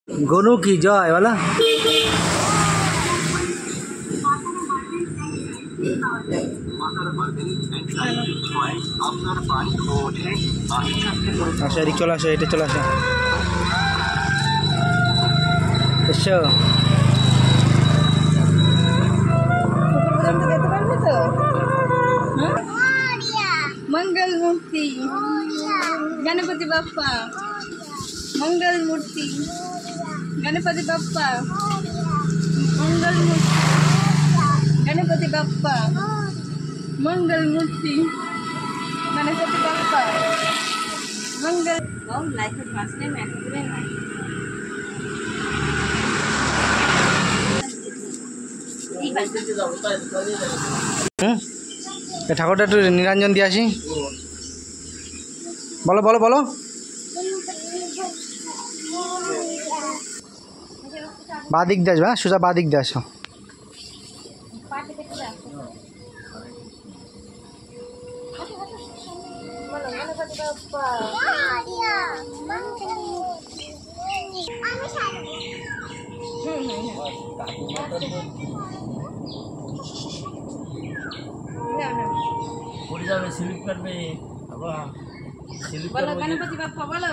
गोनू की जय वाला আসো এদিক চলে আসো, এটা চলে আসো, এসো। मंगल मूर्ति गणपति बाप्पा, मंगल मूर्ति गणपति बाप्पा, मंगल मूर्ति गणपति बाप्पा, मंगल मूर्ति गणपति बाप्पा, मंगल लाइफ फास्टे में पूरे नहीं ঠাকুরটা একটু নিরঞ্জন দিয়ে আসি। বলো বলো বলো। বাঁ দিক দিয়ে আসবে, হ্যাঁ সোজা বাঁ দিক দিয়ে আসো। बोलो गणपति बाप्पा बोलो।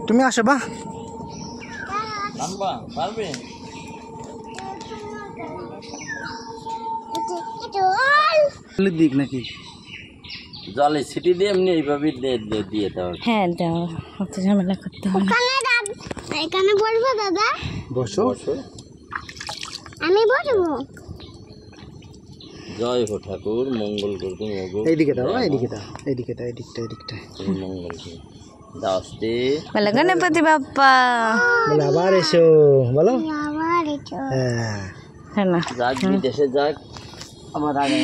তুমি আসো বা দিক নাকি জলে ছিটি দিয়ে এমনি এইভাবে দিয়ে দাও। হ্যাঁ দাও, অত ঝামেলা করতে হবে না। এখানে বসবো দাদা? বসো। আমি বসবো। জয় হো ঠাকুর, মঙ্গল করতে মঙ্গল। এইদিকে দাও, এইদিকে দাও, এইদিকে দাও, এদিকটা এদিকটা মঙ্গল দাসতে। बोलो गणपति बाप्पा। বলে আবার এসো, বলো আবার এটা হ্যাঁ। है ना যাক বিদেশে যাক আমার আগে